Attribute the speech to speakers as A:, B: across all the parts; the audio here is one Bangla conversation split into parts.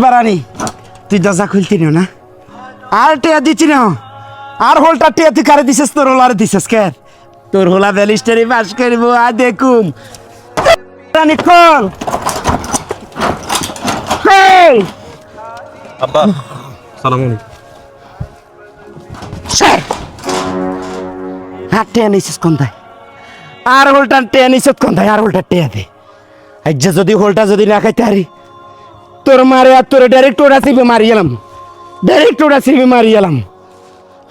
A: বারানি তুই দরজা খুলতি না আর টিয়া দিচ্ছি না আর হোলটা টিয়া তুই কারে দিছিস তোর হোলারে দিছিস কে তোর হোলা ব্যালিস্টারি পাস করব আ দেখুম রানী খোল হেই
B: আব্বা সালাম আলাইকুম
A: স্যার হাত টিয়া নিছিস কোনটায় আর হোলটা টিয়া নিছিস কোনটায় আর হোলটা টিয়া দে আজ্জা যদি হোলটা যদি না খাইতে হারি তোর মারে আর তোর ডাইরেক্ট ওরা সিবি মারি এলাম ডাইরেক্ট ওরা সিবি মারি এলাম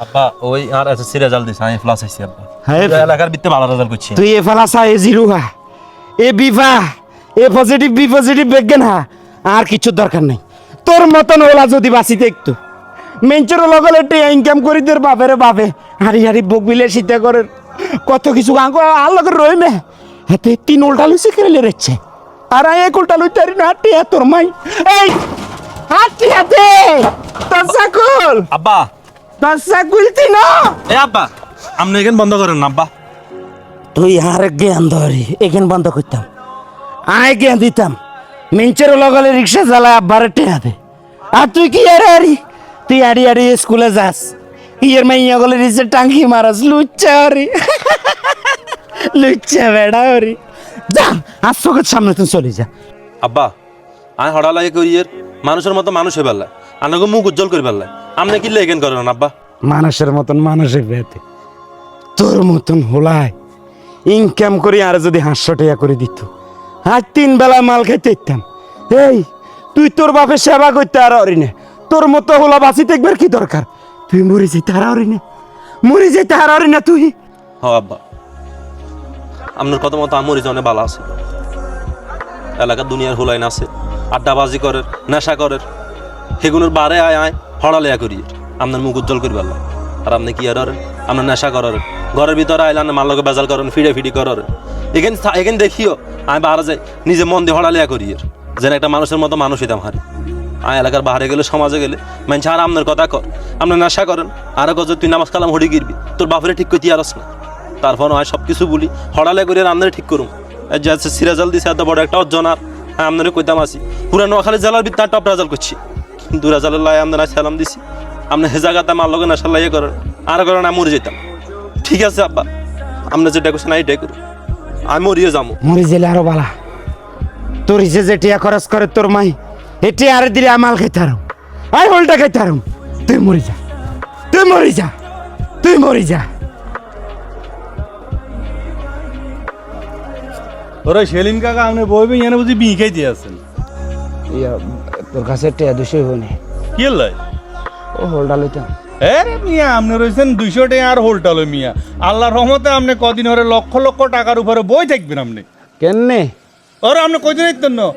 B: আব্বা ওই আর এসএসসি রেজাল্ট দিছে আমি প্লাস আইছি আব্বা
A: হ্যাঁ
B: এলাকার ভিতরে ভালো রেজাল্ট করছি
A: তুই এ ফেলাসা এ জিরুহা এ বিভা এ পজিটিভ বি পজিটিভ বেগেন হা আর কিছু দরকার নাই তোর মতন ওলা যদি বাঁচিতে একটু মেঞ্চের লগলে ইনকাম করি তোর বাপের বাপে হারি হারি বকবিলে সীতা করে কত কিছু গাঙ্গ আর লগে রই মে হাতে 3 উল্টা লুচি খেলে রেচ্ছে আর এক উল্টা লুই তারি না টিয়া তোর মাই এই হাতি হাতে তোর সাকুল
B: আব্বা
A: তোর সাকুল তিনো
B: এ আব্বা আপনি এখানে বন্ধ করেন না আব্বা
A: তুই আর জ্ঞান ধরি এখানে বন্ধ করতাম আয় জ্ঞান দিতাম মেঞ্চের লগলে রিক্সা চালায় আব্বারে টেয়া দে আর তুই কি আরে আরি তুই আড়ি আড়ি স্কুলে যাস ইয়ের মাইয়া গলে রিসে টাঙ্কি মারাস লুচ্চা হরি লুচ্চা বেড়া হরি যা আর চোখের সামনে তুই চলে যা
B: আব্বা আমি হড়া লাগে করিয়ের মানুষের মতো মানুষ হয়ে পারলাই আনাকে মুখ উজ্জ্বল করে পারলাই আপনি কি লেগেন করেন আব্বা
A: মানুষের মতন মানুষের বেতে তোর মতন হোলায় ইনকাম করি আর যদি 500 টাকা করে দিত আর 3 বেলা মাল খাইতে ইতাম এই তুই তোর বাপের সেবা করতে আর অরি না তোর মতো হোলা বাঁচিতে একবার কি দরকার তুই মরে যেতে আর অরি না মরে যেতে আর অরি না তুই
B: হ আব্বা আপনার কথা মতো আমার জনে ভালো আছে এলাকার দুনিয়ার হুলাইন আছে আড্ডাবাজি করে নেশা করে সেগুলোর বারে আয় আয় হড়ালেয়া করি আপনার মুখ উজ্জ্বল করি পারলাম আর আপনি কি আর আপনার নেশা করার ঘরের ভিতরে আইলান মাল্লকে বেজাল করেন ফিডে ফিডি করার এখানে দেখিও আমি বাহারে যাই নিজে মন দিয়ে হড়ালেয়া করি যেন একটা মানুষের মতো মানুষ হইতাম হারি আমি এলাকার বাহারে গেলে সমাজে গেলে মানুষ আর আপনার কথা কর আপনার নেশা করেন আর গজ তুই নামাজ কালাম হড়ি গিরবি তোর বাপরে ঠিক করতে আরস না তারপর আমি সব কিছু বলি হড়ালেয়া করি আপনারা ঠিক করুন যে সিরাজাল দিছে এত বড় একটা অর্জন আর হ্যাঁ আপনারা কইতাম আসি পুরা নোয়াখালী জেলার ভিতরে টপ রেজাল্ট করছি কিন্তু রেজাল্টের লাই আপনারা সালাম দিছি আপনি হে জায়গাতে আমার লগে নেশা লাইয়ে করেন আর করেন আমি মরে যেতাম ঠিক আছে আব্বা আপনি যেটা করছেন এইটাই করুন আমি মরিয়ে যাবো
A: মরে গেলে আরো বালা তোর হিসে যে টিয়া খরচ করে তোর মাই এটি আরে দিলে আমাল খাইতে আরম আই হোলটা খাইতে আরম তুই মরে যা তুই মরে যা তুই মরে যা
C: ওরা সেলিম কাকা আপনি বইবে এনে বুঝি বি খাইতে আছেন
A: তোর কাছে টিয়া 200 হইনি
C: কি লাই
A: ও হোলটা লইতাম
C: মিয়া আপনি রয়েছেন 200 টাকা আর হোলটা লই মিয়া আল্লাহর রহমতে আপনি কদিন হরে লক্ষ লক্ষ টাকার উপরে বই থাকবেন আপনি
A: কেননে
C: ওরা আপনি কদিন আইতেন না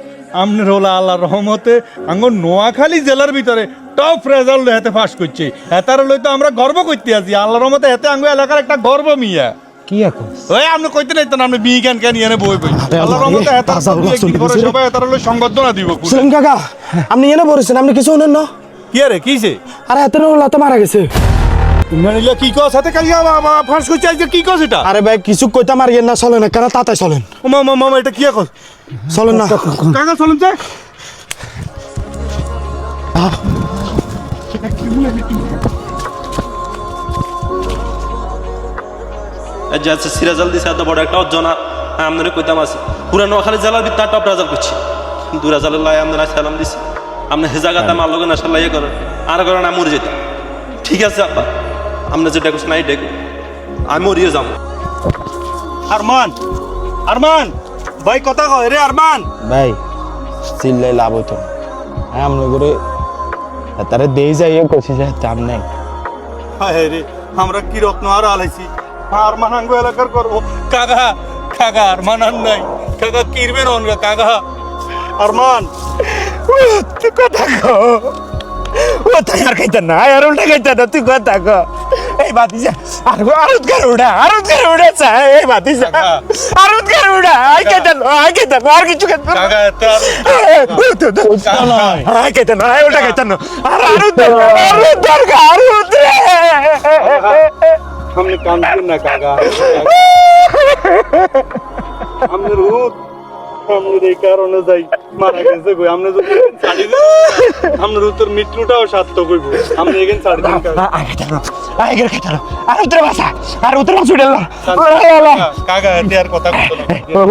C: আপনার হলো আল্লাহর রহমতে আঙ্গ নোয়াখালী জেলার ভিতরে টপ রেজাল্ট হাতে পাস করছে এতার লই তো আমরা গর্ব করতে আছি আল্লাহর রহমতে হাতে আঙ্গ এলাকার একটা গর্ব মিয়া
A: কি এখন
C: ওই আপনি কইতে নাইতেন আপনি বিজ্ঞান কেন এনে বই বই আল্লাহর রহমতে এতার সবাই এতার লই সংবর্ধনা দিব
A: সেলিম কাকা আপনি এনে বলেছেন আপনি কিছু শুনেন না
C: কি রে কিছে
A: আরে এত হোলা তো মারা গেছে
C: নাইলে কি কস হাতে কালি ফাঁস করছে আজকে কি কস এটা
A: আরে ভাই কিছু কইতা মারিয়েন না চলেন কেন তাতাই চলেন
C: মামা মামা এটা কি কস
A: চলেন না
C: কাকা চলুন যে
B: যে সিরাজাল দিছে এত বড় একটা অর্জন আর হ্যাঁ আপনারা কইতাম আসি পুরা নোয়াখালী জেলার ভিতরে টপ রেজাল্ট করছি কিন্তু রেজাল্টের লাই আপনারা সালাম দিছি আপনি হে জায়গাতে আমার লগে নেশা লাইয়ে করেন আর করেন আমি মরে যেতাম ঠিক আছে আব্বা আপনি যেটা করছেন এইটাই করুন আমি মরিয়ে যাবো
C: আরমান আরমান ভাই কথা কয় রে আরমান
D: ভাই চিল্লাই লাভ হতো হ্যাঁ আমরা করে তারা দেই যাইও করছি যে দাম নেই
C: হায় রে আমরা কি রত্ন আর আলাইছি আরমান আঙ্গো এলাকার করব কাকা কাকা আরমান আর নাই কাকা কিরবেন অনগা কাকা আরমান
A: তুই কথা কো ও তাই আর খাইতা না আর উল্টা খাইতা না তুই কথা কো এই বাতিজা আর আরুত করে উড়া চা এই বাতিজা আরুত করে উড়া আই খাইতা না আর কিছু খাইতা না
C: কাকা এত
A: আই খাইতা না আই উল্টা খাইতা না আর আরুত দরকার আরুত রে
C: हमने काम किया ना काका हमने रूट हमने देखा रोने जाई मारा कैसे कोई हमने जो साड़ी আপনার উত্তর মৃত্যুটাও সার্থক হইব আপনি এখানে ছাড় দিন কাকা।
A: আর উত্তর বাসা আর উত্তর হসপিটাল
C: কাকা এতে আর কথা কত না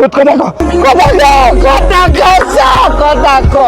A: কথা কো কথা কো কথা কো